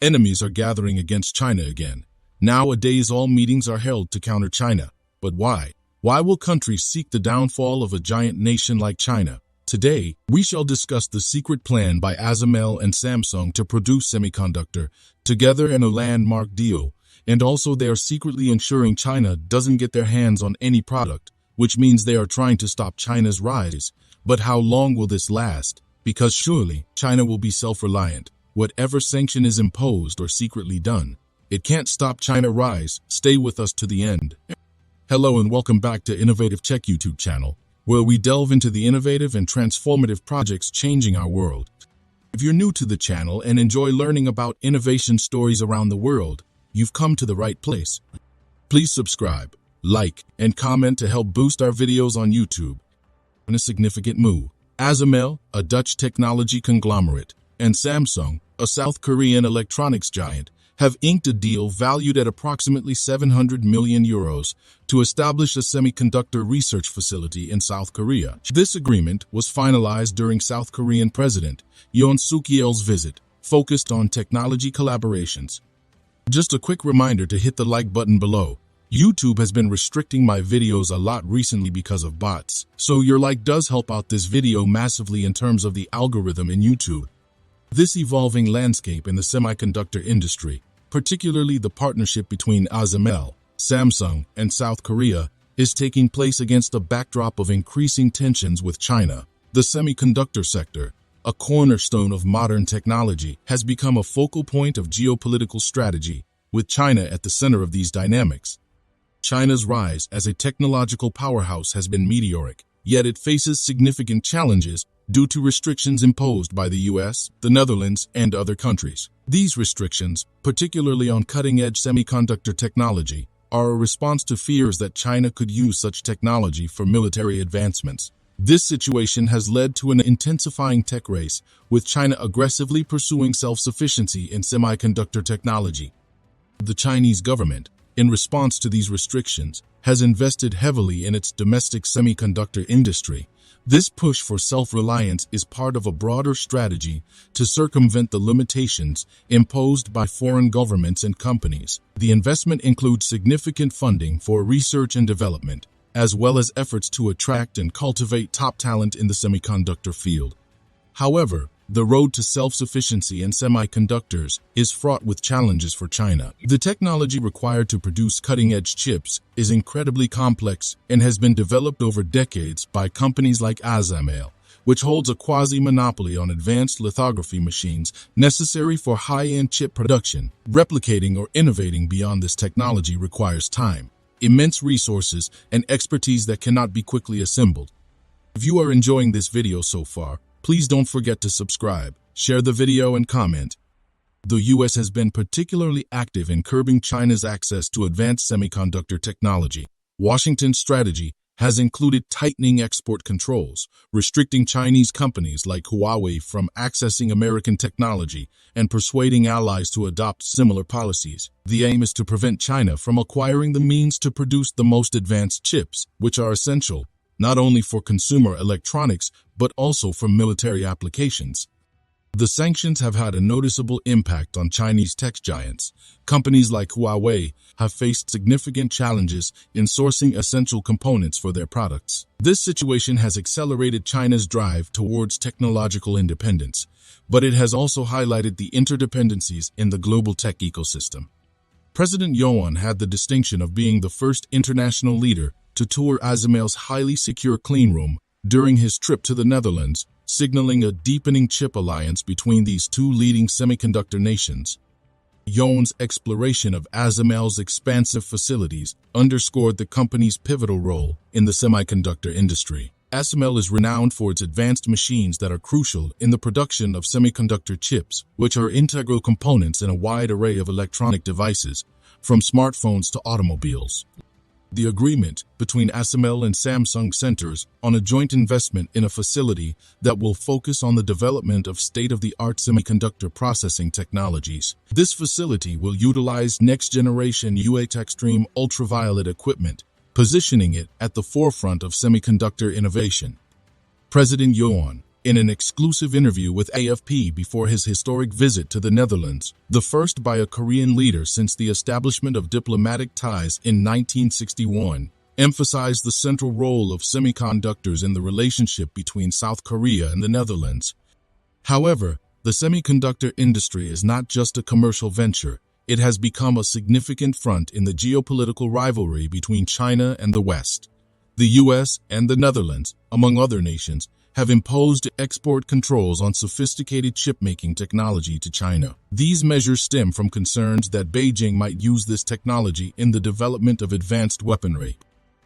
Enemies are gathering against China again. Nowadays, all meetings are held to counter China. But why? Why will countries seek the downfall of a giant nation like China? Today, we shall discuss the secret plan by ASML and Samsung to produce Semiconductor together in a landmark deal, and also they are secretly ensuring China doesn't get their hands on any product, which means they are trying to stop China's rise. But how long will this last? Because surely, China will be self-reliant. Whatever sanction is imposed or secretly done, it can't stop China's rise. Stay with us to the end. Hello and welcome back to Innovative Tech YouTube channel, where we delve into the innovative and transformative projects changing our world. If you're new to the channel and enjoy learning about innovation stories around the world, you've come to the right place. Please subscribe, like, and comment to help boost our videos on YouTube. In a significant move, ASML, a Dutch technology conglomerate, and Samsung, a South Korean electronics giant, have inked a deal valued at approximately 700 million euros to establish a semiconductor research facility in South Korea. This agreement was finalized during South Korean President Yoon Suk Yeol's visit, focused on technology collaborations. Just a quick reminder to hit the like button below. YouTube has been restricting my videos a lot recently because of bots, so your like does help out this video massively in terms of the algorithm in YouTube. This evolving landscape in the semiconductor industry, particularly the partnership between ASML, Samsung, and South Korea, is taking place against a backdrop of increasing tensions with China. The semiconductor sector, a cornerstone of modern technology, has become a focal point of geopolitical strategy, with China at the center of these dynamics. China's rise as a technological powerhouse has been meteoric, yet it faces significant challenges due to restrictions imposed by the US, the Netherlands, and other countries. These restrictions, particularly on cutting-edge semiconductor technology, are a response to fears that China could use such technology for military advancements. This situation has led to an intensifying tech race, with China aggressively pursuing self-sufficiency in semiconductor technology. The Chinese government, in response to these restrictions, has invested heavily in its domestic semiconductor industry. This push for self-reliance is part of a broader strategy to circumvent the limitations imposed by foreign governments and companies. The investment includes significant funding for research and development, as well as efforts to attract and cultivate top talent in the semiconductor field. However, the road to self-sufficiency in semiconductors is fraught with challenges for China. The technology required to produce cutting-edge chips is incredibly complex and has been developed over decades by companies like ASML, which holds a quasi-monopoly on advanced lithography machines necessary for high-end chip production. Replicating or innovating beyond this technology requires time, immense resources, and expertise that cannot be quickly assembled. If you are enjoying this video so far, please don't forget to subscribe, share the video, and comment. The US has been particularly active in curbing China's access to advanced semiconductor technology. Washington's strategy has included tightening export controls, restricting Chinese companies like Huawei from accessing American technology, and persuading allies to adopt similar policies. The aim is to prevent China from acquiring the means to produce the most advanced chips, which are essential not only for consumer electronics, but also for military applications. The sanctions have had a noticeable impact on Chinese tech giants. Companies like Huawei have faced significant challenges in sourcing essential components for their products. This situation has accelerated China's drive towards technological independence, but it has also highlighted the interdependencies in the global tech ecosystem. President Yoon had the distinction of being the first international leader to tour ASML's highly secure cleanroom during his trip to the Netherlands, signaling a deepening chip alliance between these two leading semiconductor nations. Yoon's exploration of ASML's expansive facilities underscored the company's pivotal role in the semiconductor industry. ASML is renowned for its advanced machines that are crucial in the production of semiconductor chips, which are integral components in a wide array of electronic devices, from smartphones to automobiles. The agreement between ASML and Samsung centers on a joint investment in a facility that will focus on the development of state-of-the-art semiconductor processing technologies. This facility will utilize next-generation UA-Extreme ultraviolet equipment, positioning it at the forefront of semiconductor innovation. President Yoon, in an exclusive interview with AFP before his historic visit to the Netherlands, the first by a Korean leader since the establishment of diplomatic ties in 1961, emphasized the central role of semiconductors in the relationship between South Korea and the Netherlands. However, the semiconductor industry is not just a commercial venture. It has become a significant front in the geopolitical rivalry between China and the West. The US and the Netherlands, among other nations, have imposed export controls on sophisticated chip-making technology to China. These measures stem from concerns that Beijing might use this technology in the development of advanced weaponry.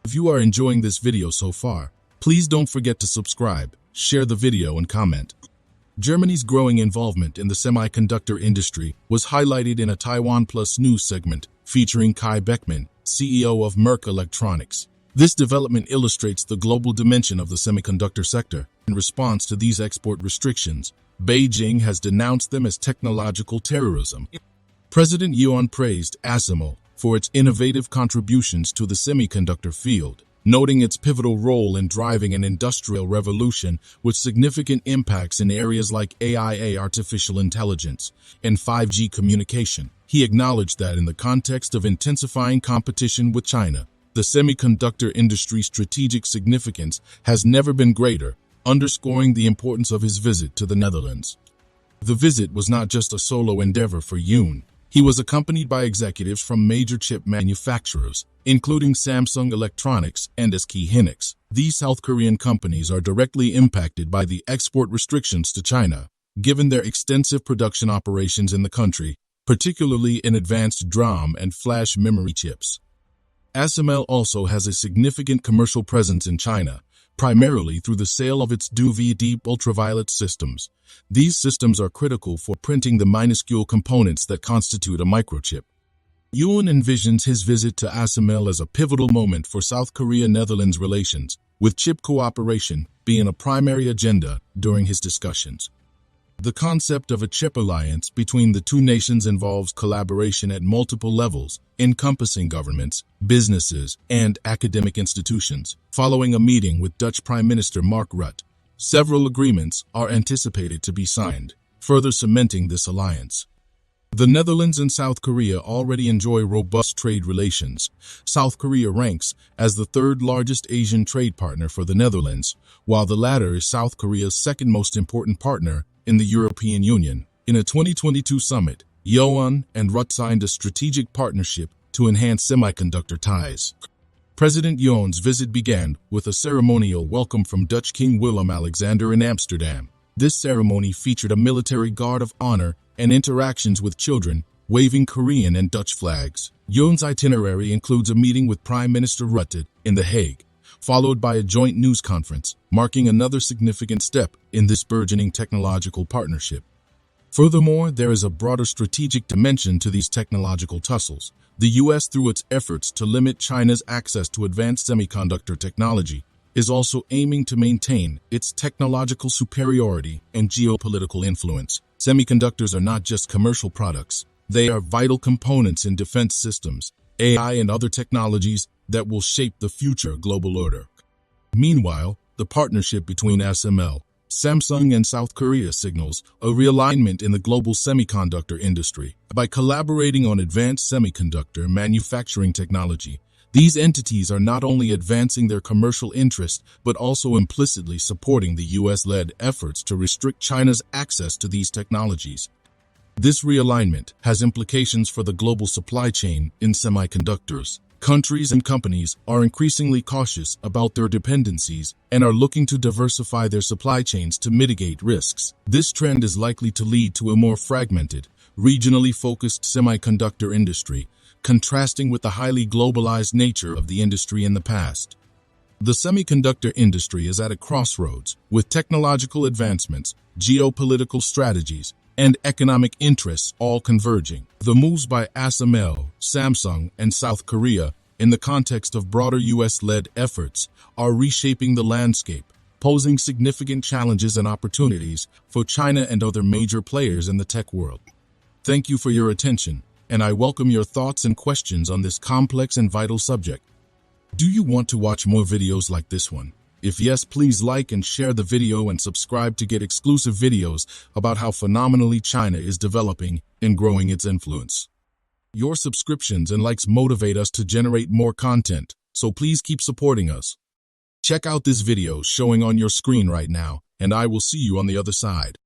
If you are enjoying this video so far, please don't forget to subscribe, share the video, and comment. Germany's growing involvement in the semiconductor industry was highlighted in a Taiwan Plus news segment featuring Kai Beckmann, CEO of Merck Electronics. This development illustrates the global dimension of the semiconductor sector. In response to these export restrictions, Beijing has denounced them as technological terrorism. President Yoon praised ASML for its innovative contributions to the semiconductor field, noting its pivotal role in driving an industrial revolution with significant impacts in areas like AI, artificial intelligence, and 5G communication. He acknowledged that in the context of intensifying competition with China, the semiconductor industry's strategic significance has never been greater, underscoring the importance of his visit to the Netherlands. The visit was not just a solo endeavor for Yoon. He was accompanied by executives from major chip manufacturers, including Samsung Electronics and SK Hynix. These South Korean companies are directly impacted by the export restrictions to China, given their extensive production operations in the country, particularly in advanced DRAM and flash memory chips. ASML also has a significant commercial presence in China, primarily through the sale of its UV deep ultraviolet systems. These systems are critical for printing the minuscule components that constitute a microchip. Yoon envisions his visit to ASML as a pivotal moment for South Korea-Netherlands relations, with chip cooperation being a primary agenda during his discussions. The concept of a chip alliance between the two nations involves collaboration at multiple levels, encompassing governments, businesses, and academic institutions. Following a meeting with Dutch Prime Minister Mark Rutte, several agreements are anticipated to be signed, further cementing this alliance. The Netherlands and South Korea already enjoy robust trade relations. South Korea ranks as the third largest Asian trade partner for the Netherlands, while the latter is South Korea's second most important partner in the European Union. In a 2022 summit, Yoon and Rutte signed a strategic partnership to enhance semiconductor ties. President Yoon's visit began with a ceremonial welcome from Dutch King Willem-Alexander in Amsterdam. This ceremony featured a military guard of honor and interactions with children, waving Korean and Dutch flags. Yoon's itinerary includes a meeting with Prime Minister Rutte in The Hague, followed by a joint news conference, marking another significant step in this burgeoning technological partnership. Furthermore, there is a broader strategic dimension to these technological tussles. The U.S., through its efforts to limit China's access to advanced semiconductor technology, is also aiming to maintain its technological superiority and geopolitical influence. Semiconductors are not just commercial products. They are vital components in defense systems, AI, and other technologies that will shape the future global order. Meanwhile, the partnership between ASML, Samsung, and South Korea signals a realignment in the global semiconductor industry. By collaborating on advanced semiconductor manufacturing technology, these entities are not only advancing their commercial interests, but also implicitly supporting the US-led efforts to restrict China's access to these technologies. This realignment has implications for the global supply chain in semiconductors. Countries and companies are increasingly cautious about their dependencies and are looking to diversify their supply chains to mitigate risks. This trend is likely to lead to a more fragmented, regionally focused semiconductor industry, contrasting with the highly globalized nature of the industry in the past. The semiconductor industry is at a crossroads, with technological advancements, geopolitical strategies, and economic interests all converging. The moves by ASML, Samsung, and South Korea in the context of broader US-led efforts are reshaping the landscape, posing significant challenges and opportunities for China and other major players in the tech world. Thank you for your attention, and I welcome your thoughts and questions on this complex and vital subject. Do you want to watch more videos like this one? If yes, please like and share the video and subscribe to get exclusive videos about how phenomenally China is developing and growing its influence. Your subscriptions and likes motivate us to generate more content, so please keep supporting us. Check out this video showing on your screen right now, and I will see you on the other side.